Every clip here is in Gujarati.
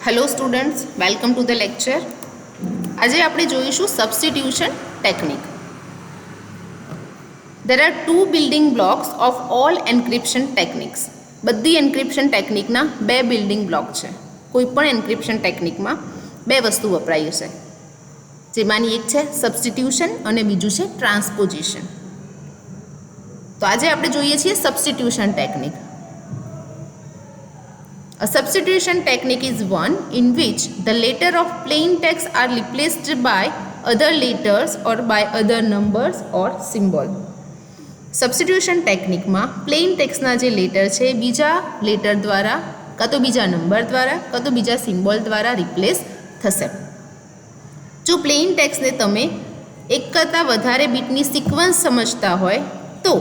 Hello students, welcome to the lecture. આજે આપણે જોઈશું substitution technique. There are two building blocks of all encryption techniques. બધી એન્ક્રિપ્શન ટેકનિકના બે બિલ્ડિંગ બ્લોક છે. કોઈ પણ એન્ક્રિપ્શન ટેકનિકમાં બે વસ્તુ વપરાય છે, જેમાંની એક છે સબસ્ટિટ્યુશન અને બીજું છે ટ્રાન્સપોઝિશન. તો આજે આપણે જોઈએ છીએ substitution technique. A substitution technique is one in which the letter of plain text are replaced by other letters or by other numbers or symbol. Substitution ટેકનિકમાં પ્લેન ટેક્સ્ટના જે લેટર છે બીજા લેટર દ્વારા કાં તો બીજા નંબર દ્વારા કાં તો બીજા સિમ્બોલ દ્વારા રિપ્લેસ થશે. જો પ્લેન ટેક્સ્ટને તમે એક કરતાં વધારે બીટની સિક્વન્સ સમજતા હોય તો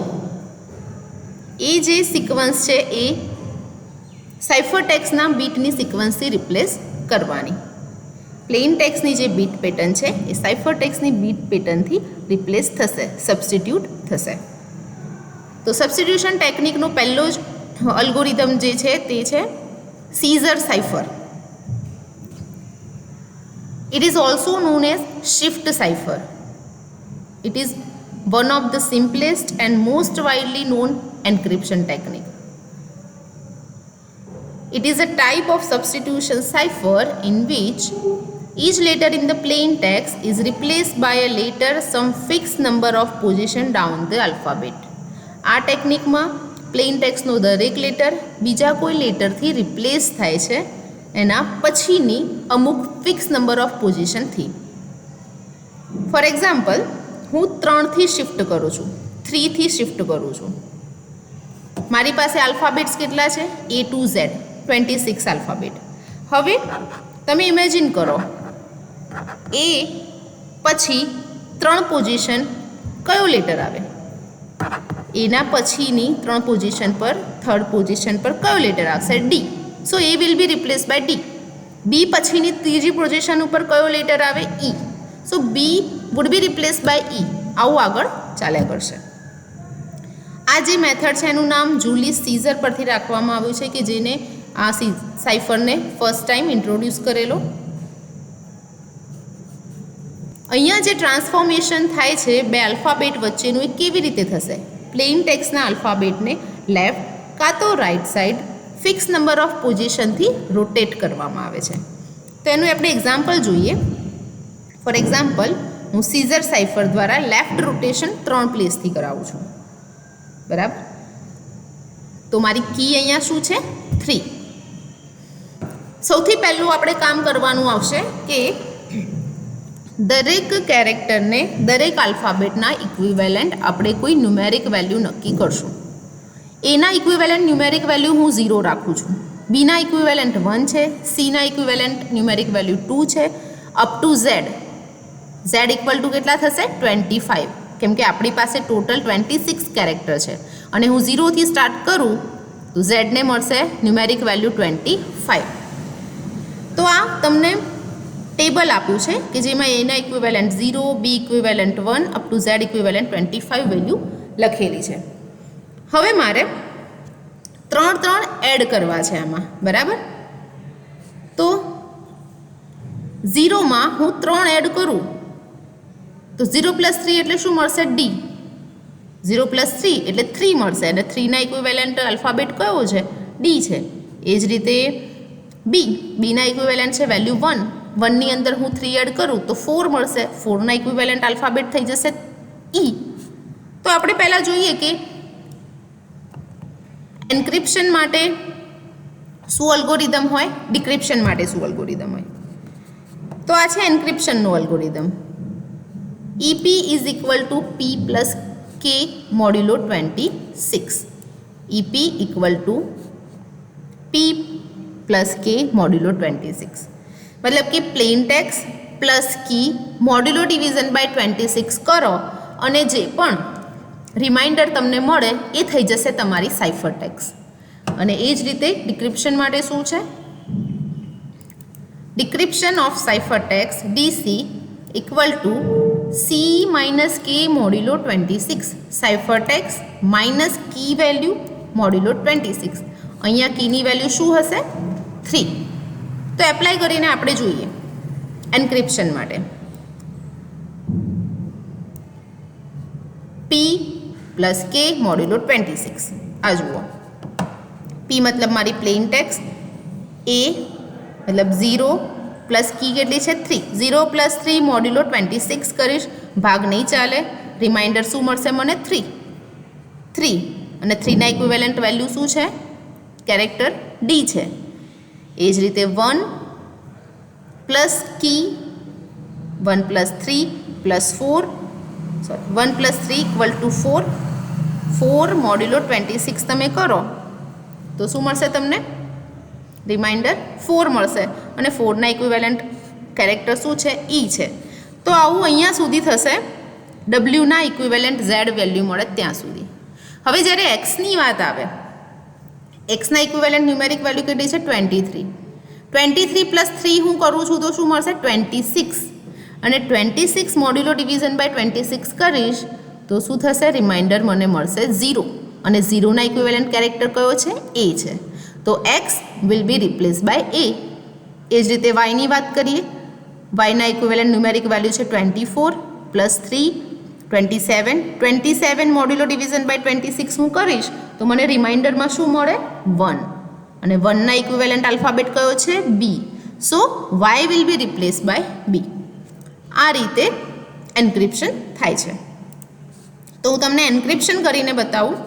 એ જે સિક્વન્સ છે એ સાઇફર ટેક્સ્ટના બીટની સિક્વન્સથી રિપ્લેસ કરવાની. પ્લેન ટેક્સ્ટની જે બીટ પેટર્ન છે એ સાઇફર ટેક્સ્ટની બીટ પેટર્નથી રિપ્લેસ થશે, સબસ્ટિટ્યૂટ થશે. તો સબસ્ટિટ્યુશન ટેકનિકનો પહેલો જ અલ્ગોરિધમ જે છે તે છે Caesar cipher. It is also known as shift cipher. It is one of the simplest and most widely known encryption technique. It is a type of substitution cipher in which each letter in the plain text is replaced by a letter some fixed number of position down the alphabet. આ ટેકનિકમાં પ્લેન ટેક્સ્ટનો દરેક લેટર બીજા કોઈ લેટરથી રિપ્લેસ થાય છે એના પછીની અમુક ફિક્સ નંબર ઓફ પોઝિશનથી. ફોર એક્ઝામ્પલ, હું 3થી શિફ્ટ કરું છું, 3થી શિફ્ટ કરું છું. મારી પાસે આલ્ફાબેટ્સ કેટલા છે? A to Z, 26 alphabet. હવે તમે ઇમેજિન કરો, એ પછી 3 પોઝિશન કયો લેટર આવે? એના પછીની 3 પોઝિશન પર, થર્ડ પોઝિશન પર કયો લેટર આવશે? D. So A will be replace by D. B પછીની ત્રીજી પોઝિશન ઉપર કયો લેટર આવે? E. So B would be replace by E. આવું આગળ ચાલ્યા કરશે. આ જે મેથડ છે એનું નામ જુલિયસ સીઝર પરથી રાખવામાં આવ્યું છે, કે જેને આ સાઇફરને ફર્સ્ટ ટાઈમ ઇન્ટ્રોડ્યુસ કરેલો. અહીંયા જે ટ્રાન્સફોર્મેશન થાય છે બે આલ્ફાબેટ વચ્ચેનું, એ કેવી રીતે થશે? પ્લેન ટેક્સ્ટના આલ્ફાબેટને લેફ્ટ કાં તો right side fix number of પોઝિશનથી રોટેટ કરવામાં આવે છે. તો એનું આપણે એક્ઝામ્પલ જોઈએ. ફોર એક્ઝામ્પલ, હું સીઝર સાઇફર દ્વારા લેફ્ટ રોટેશન 3 પ્લેસથી કરાવું છું, બરાબર? તો મારી કી અહીંયા શું છે? 3. સૌથી પહેલું આપણે કામ કરવાનું આવશે કે દરેક કેરેક્ટરને, દરેક આલ્ફાબેટના ઇક્વિવેલન્ટ આપણે કોઈ ન્યુમેરિક વેલ્યુ નક્કી કરશું. એના ઇક્વિવેલન્ટ ન્યુમેરિક વેલ્યુ હું 0 રાખું છું, બીના ઇક્વિવેલન્ટ 1 છે, સીના ઇક્વિવેલન્ટ ન્યુમેરિક વેલ્યુ 2 છે, up to Z. Z equal to કેટલા થશે? 25, કેમ કે આપણી પાસે ટોટલ 26 કેરેક્ટર છે અને હું 0થી સ્ટાર્ટ કરું તો ઝેડને મળશે ન્યુમેરિક વેલ્યુ 25. તો આ તમને ટેબલ આપ્યું છે કે જેમાં એના equivalent 0, B equivalent 1, up to Z equivalent 25 value લખેલી છે. હવે મારે 3 એડ કરવા છે આમાં, બરાબર? તો 0માં હું 3 એડ કરું તો 0 + 3 એટલે શું મળશે? D. 0 + 3 એટલે 3 મળશે, અને 3ના ઇક્વિવેલન્ટ આલ્ફાબેટ કયો છે? D છે. એ જ રીતે બીના ઇક્વિવેલન્ટ છે વેલ્યુ 1, 1ની અંદર હું 3 એડ કરું તો 4 મળશે, 4ના ઇક્વિવેલન્ટ આલ્ફાબેટ થઈ જશે E. તો આપણે પહેલાં જોઈએ કે એન્ક્રિપ્શન માટે શું અલ્ગોરિધમ હોય, ડિક્રિપ્શન માટે શું અલ્ગોરિધમ હોય. તો આ છે એન્ક્રિપ્શનનો algorithm. EP is equal to P plus K modulo 26. EP equal to P plus K modulo 26. मतलब कि प्लेन टेक्स्ट प्लस की मोड्युलो डिविजन बाय 26 करो અને જે પણ રિમાઇન્ડર તમને મળે એ થઈ જશે તમારી સાઇફર ટેક્સ્ટ. અને એ જ રીતે ડિક્રિપ્શન માટે શું છે? Decryption of cipher text DC equal to C minus K modulo 26. Cipher text minus key value modulo 26. અહીંયા કીની વેલ્યુ શું હશે? 3. તો એપ્લાય કરીને આપણે જોઈએ એન્ક્રિપ્શન માટે P + K મોડ્યુલો 26 આ જુઓ P મતલબ મારી પ્લેન ટેક્સ્ટ A મતલબ 0 + કી કેટલી છે 3 0 + 3 મોડ્યુલો 26 કરીશ ભાગ નહીં ચાલે રિમાઇન્ડર શું મળશે મને 3 અને 3 ના ઇક્વિવેલન્ટ વેલ્યુ શું છે કેરેક્ટર D છે એ જ રીતે 1 + કી 1 + 3 + 4 1 + 3 = 4 મોડ્યુલો 26 તમે કરો તો શું મળશે તમને રિમાઇન્ડર 4 મળશે અને 4 ના ઇક્વિવેલન્ટ કેરેક્ટર શું છે E છે તો આવું અહીંયા સુધી થશે W ના ઇક્વિવેલન્ટ Z વેલ્યુ મળે ત્યાં સુધી હવે જ્યારે Xની વાત આવે Xના ઇક્વિવેલન્ટ ન્યુમેરિક વેલ્યુ કેટલી છે 23 + 3 હું કરું છું તો શું મળશે 26 અને 26 મોડ્યુલો ડિવિઝન બાય 26 કરીશ તો શું થશે રિમાઇન્ડર મને મળશે 0 અને 0 ના ઇક્વિવેલન્ટ કેરેક્ટર કયો છે A છે તો X will be replace by A એ જ રીતે Yની વાત કરીએ Yના ઇક્વિવેલન્ટ ન્યુમેરિક વેલ્યુ છે 24 + 3 27 મોડ્યુલો ડિવિઝન બાય 26 હું કરીશ તો મને રિમાઇન્ડરમાં શું મળે 1 અને 1 ના ઇક્વિવેલન્ટ આલ્ફાબેટ કયો છે B so Y will be replace by B આ રીતે એન્ક્રિપ્શન થાય છે તો હું તમને એન્ક્રિપ્શન કરીને બતાવું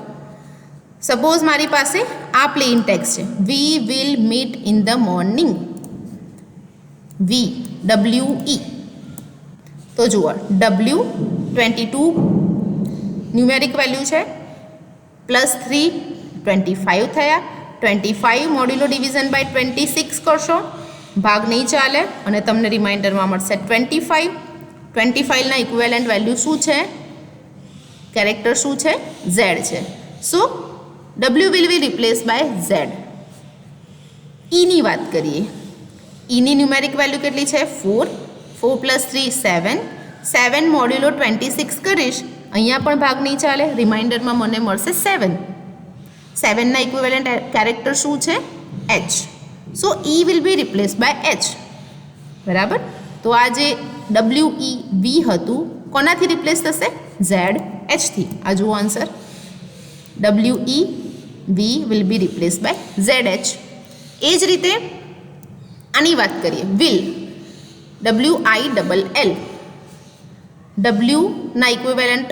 સપોઝ મારી પાસે આ પ્લેન ટેક્સ્ટ છે we will meet in the morning WE તો જુઓ W 22 ન્યુમેરિક વેલ્યુ છે +3 25 થયા 25 મોડ્યુલો ડિવિઝન બાય 26 કરશો ભાગ નહીં ચાલે અને તમને રિમાઇન્ડરમાં મળશે 25 ના ઇક્વિવેલન્ટ વેલ્યુ શું છે કેરેક્ટર શું છે Z છે so W will be replace by Z ની વાત કરીએ ની ન્યુમેરિક વેલ્યુ કેટલી છે 4 + 3 7 મોડ્યુલો 26 કરીશ અહીંયા પણ ભાગ નહીં ચાલે રિમાઇન્ડરમાં મને મળશે 7 ના ઇક્વિવેલન્ટ કેરેક્ટર શું છે H so E will be replace by H બરાબર તો આ જે WE V હતું કોનાથી રિપ્લેસ થશે Z H થી આ જુઓ answer WE V will be replace by ZH એ જ રીતે આની વાત કરીએ વિલ WILL W ના ઇક્વિવેલન્ટ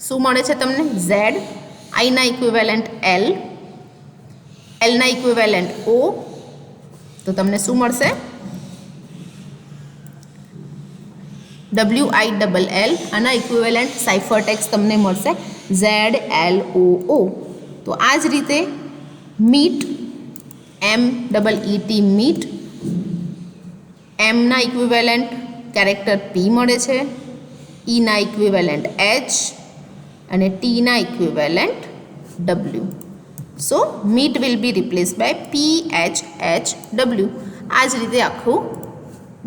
શું મળે છે તમને Z I ના ઇક્વિવેલન્ટ L ના ઇક્વિવેલન્ટ O તો તમને શું મળશે WILL આના ઇક્વિવેલન્ટ સાઇફર ટેક્સ્ટ તમને મળશે ZLOO તો આ જ રીતે મીટ MEET મીટ M ના ઇક્વિવેલન્ટ કેરેક્ટર P મળે છે E ના ઇક્વિવેલન્ટ H અને T ના equivalent W so meet will be replace by PHHW આ જ રીતે આખું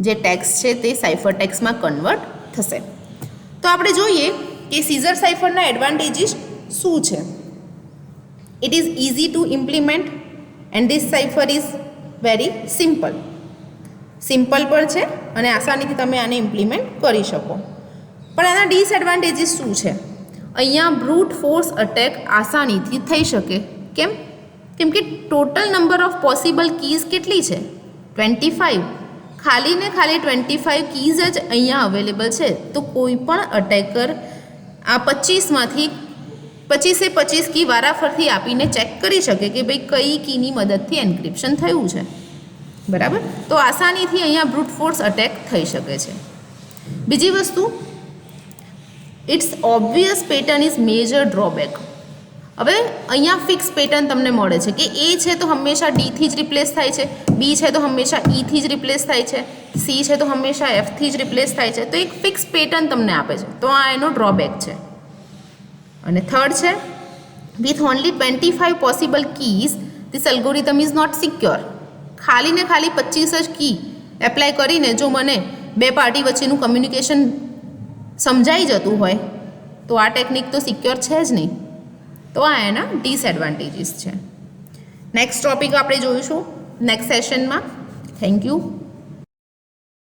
જે ટેક્સ્ટ છે તે સાઇફર ટેક્સ્ટમાં કન્વર્ટ થશે તો આપણે જોઈએ કે સીઝર સાઇફરના એડવાન્ટેજીસ શું છે it is easy to implement and this cipher is very simple પણ છે અને આસાનીથી તમે આને ઇમ્પ્લિમેન્ટ કરી શકો પણ આના ડિસએડવાન્ટેજીસ શું છે અહીંયા બ્રૂટ ફોર્સ અટેક આસાનીથી થઈ શકે કેમ કે total number of possible keys કેટલી છે 25 ખાલી 25 કીઝ જ અહીંયા અવેલેબલ છે તો કોઈ પણ અટેકર આ 25માંથી 25 કી વારાફરતી આપીને ચેક કરી શકે કે ભાઈ કઈ કીની મદદથી એન્ક્રિપ્શન થયું છે બરાબર તો આસાનીથી અહીંયા બ્રૂટ ફોર્સ અટેક થઈ શકે છે બીજી વસ્તુ it's obvious pattern is major drawback હવે અહીંયા ફિક્સ પેટર્ન તમને મળે છે કે A છે તો હંમેશા D થી જ રિપ્લેસ થાય છે B છે તો હંમેશા E થી જ રિપ્લેસ થાય છે C છે તો હંમેશા F થી જ રિપ્લેસ થાય છે તો એક ફિક્સ પેટર્ન તમને આપે છે તો આ એનો ડ્રોબેક છે અને થર્ડ છે with only 25 possible keys this algorithm is not secure ખાલી 25 જ કી એપ્લાય કરીને જો મને બે પાર્ટી વચ્ચેનું કમ્યુનિકેશન સમજાઈ જતું હોય તો આ ટેકનિક તો સિક્યોર છે જ નહીં તો આ એના ડિસએડવાન્ટેજીસ છે નેક્સ્ટ ટોપિક આપણે જોઈશું નેક્સ્ટ સેશનમાં Thank you.